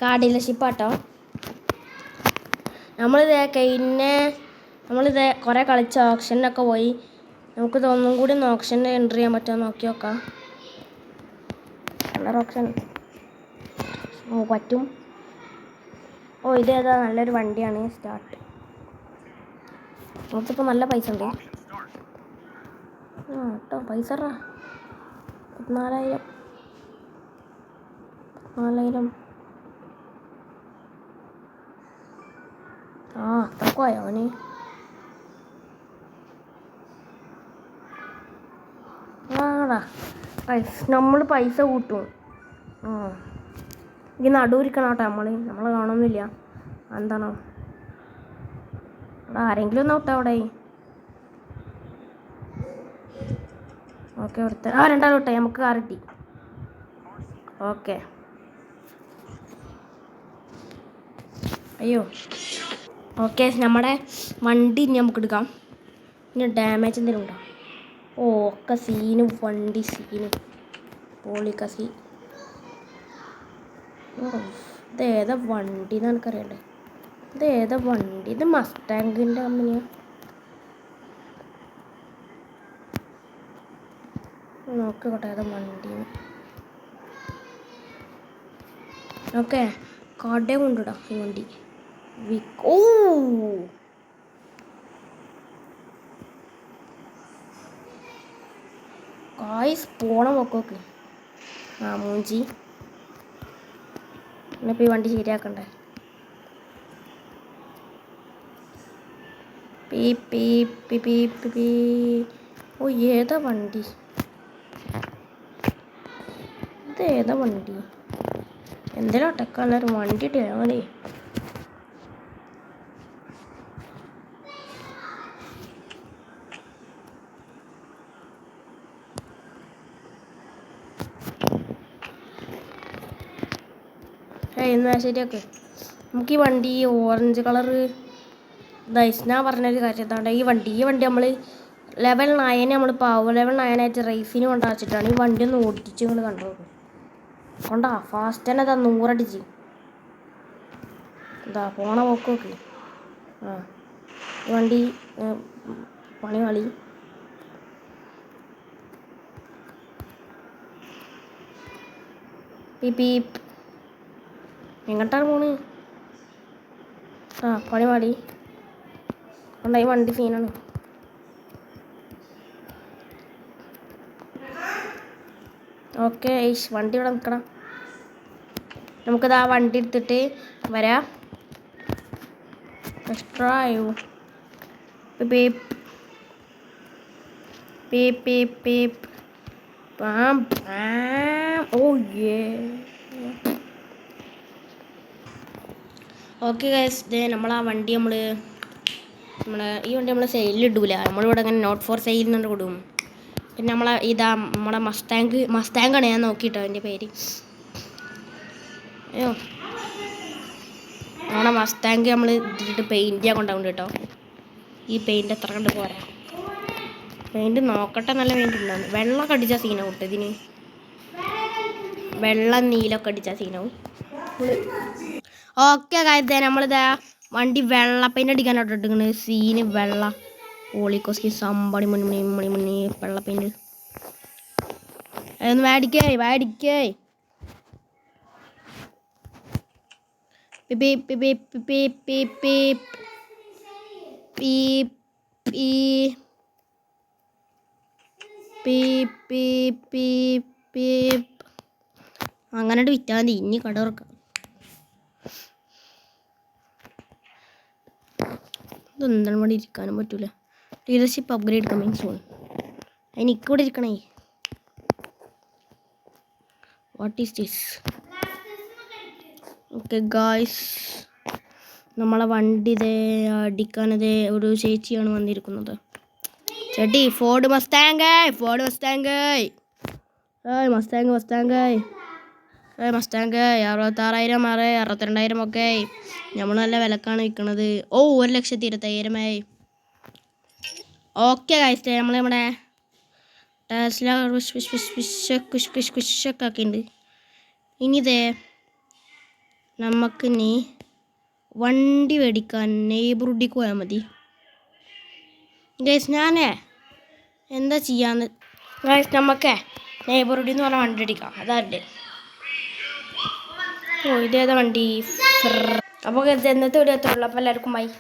Car ഡീലർഷിപ്പാട്ടോ. നമ്മളിത് കുറേ കളിച്ച ഓപ്ഷനിലൊക്കെ പോയി. നമുക്ക് ഒന്നും കൂടി ഒന്ന് ഓപ്ഷനിൽ എൻട്രി ചെയ്യാൻ പറ്റുമോ നോക്കി നോക്കാം. കളർ ഓപ്ഷൻ പറ്റും. ഇതേതാ നല്ലൊരു വണ്ടിയാണ്. സ്റ്റാർട്ട്. നമുക്കിപ്പോൾ നല്ല പൈസ ഉണ്ട് കേട്ടോ. പൈസ 4,000 അത്രക്കും ആയോ അവന്? നമ്മൾ പൈസ കൂട്ടും. ഈ നടുവിരിക്കണം കേട്ടോ. നമ്മൾ കാണുന്നില്ല. എന്താണോ അവിടെ ആരെങ്കിലും ഒന്ന് ഔട്ടോ അവിടെ. ഓക്കെ ഒരുത്തർ രണ്ടാളും ഔട്ടായി. നമുക്ക് കാർ കിട്ടി. ഓക്കെ. അയ്യോ ഓക്കെ. നമ്മുടെ വണ്ടി നമുക്ക് എടുക്കാം. ഇനി ഡാമേജ് എന്തെങ്കിലും ഉണ്ടോ? ഒക്കെ സീനും വണ്ടി സീനും പോളിക്കസി. ഇതേതാ വണ്ടി എന്ന് എനിക്കറിയണ്ടേ. ഇതേതാ വണ്ടി? ഇത് മസ്റ്റാങ്കിൻ്റെ കമ്പനിയാണ്. നോക്കട്ടെ ഏതാ വണ്ടി. ഓക്കെ കട കൊണ്ടിടാം ഈ വണ്ടി. പോണം നോക്കോക്ക്. മൂഞ്ചി. എന്നിപ്പോൾ ഈ വണ്ടി ശരിയാക്കണ്ടേ. ഏതാ വണ്ടി? ഇതേതാ വണ്ടി? എന്തെങ്കിലും ഒട്ടക്കാലൊരു വണ്ടി ഇട്ടില്ല അങ്ങനെ. എന്നാ ശരിയൊക്കെ. നമുക്ക് ഈ വണ്ടി ഓറഞ്ച് കളറ് ഞാൻ പറഞ്ഞൊരു കാര്യം എന്താണ്, ഈ വണ്ടി നമ്മൾ ലെവൽ 9 നമ്മൾ ലെവൽ 9 ആയിട്ട് റേസിന് കൊണ്ടുവച്ചിട്ടാണ് ഈ വണ്ടി ഒന്ന് ഓടിച്ച് ഇങ്ങനെ കണ്ടു കൊണ്ടാ. ഫാസ്റ്റ് തന്നെ 100 അടിച്ച് പോണ പോക്ക്. ഈ വണ്ടി പണി കളി. എങ്ങോട്ടാണ് പോണ്? പണി പാടി കൊണ്ടായി. വണ്ടി സീനാണ്. ഓക്കെ വണ്ടി ഇവിടെ നിൽക്കണം. നമുക്കിത് ആ വണ്ടി എടുത്തിട്ട് വരാം. എക്സ്ട്രാ ആയോ? ഓക്കെ ഗൈസ്, നമ്മളാ വണ്ടി ഈ വണ്ടി നമ്മൾ സെയിലിടൂല. നമ്മളിവിടെ അങ്ങനെ നോട്ട് ഫോർ സെയിൽ എന്നുകൊണ്ട് കൊടുക്കും. പിന്നെ നമ്മളെ മസ്താങ്കാണ് ഞാൻ നോക്കിയിട്ടോ എൻ്റെ പേര്. അയ്യോ നമ്മളെ മസ്താങ്ക് നമ്മൾ ഇതിട്ട് പെയിൻറ്റ് ചെയ്യാൻ കൊണ്ടാവുന്നുണ്ട് കേട്ടോ. ഈ പെയിൻറ്റ് എത്ര കണ്ട് പോരാ. പെയിൻറ്റ് നോക്കട്ടെ, നല്ല പെയിൻറ്റ് ഉണ്ടാവും. വെള്ളമൊക്കെ അടിച്ച സീനാവും കേട്ടോ ഇതിന്. വെള്ളം നീലൊക്കെ അടിച്ച സീനാവും. ഓക്കെ കാര്യം നമ്മളിതാ വണ്ടി വെള്ള പെയിൻറ്റ് അടിക്കാനോട്ട് ഇട്ടിരിക്കുന്നത്. സീന് വെള്ള പോളിക്കോസ്കി സമ്പടി മുന്നി വെള്ള പെയിൻറ്റ്. അതൊന്ന് വാടിക്കേ അങ്ങനെ വിറ്റാൽ മതി. ഇനി കട തുറക്കാം. ഇതെന്താണ് ഇവിടെ ഇരിക്കാനും പറ്റൂല. Leadership upgrade coming soon. അതിന് ഇവിടെ ഇരിക്കണേ. What is this? Okay guys, നമ്മളെ വണ്ടി അടിക്കാനത് ഒരു ചേച്ചിയാണ് വന്നിരിക്കുന്നത്. ചേട്ടി ഫോർഡ് മസ്താങ് 66,000 62,000 ഒക്കെ. നമ്മൾ നല്ല വിലക്കാണ് വിൽക്കുന്നത്. 1,25,000. ഓക്കെ ഗൈസ്, നമ്മളിവിടെ ടെസ്ല കുഷൊക്കെ ആക്കിയിട്ടുണ്ട്. ഇനി നമുക്കിനി വണ്ടി മേടിക്കാൻ നെയ്ബറുഡിക്ക് പോയാൽ മതി. ഗൈസ് ഞാനേ എന്താ ചെയ്യാന്ന് ഗൈസ്, നമുക്കേ നെയ്ബറുഡി എന്ന് പറഞ്ഞ വണ്ടി അടിക്കാം. അതാണ്ട് ഇതേതാ വണ്ടി. അപ്പോൾ ഇന്നത്തെ വീഡിയോ എത്തുള്ളൂ. അപ്പോൾ എല്ലാവർക്കും ബൈ.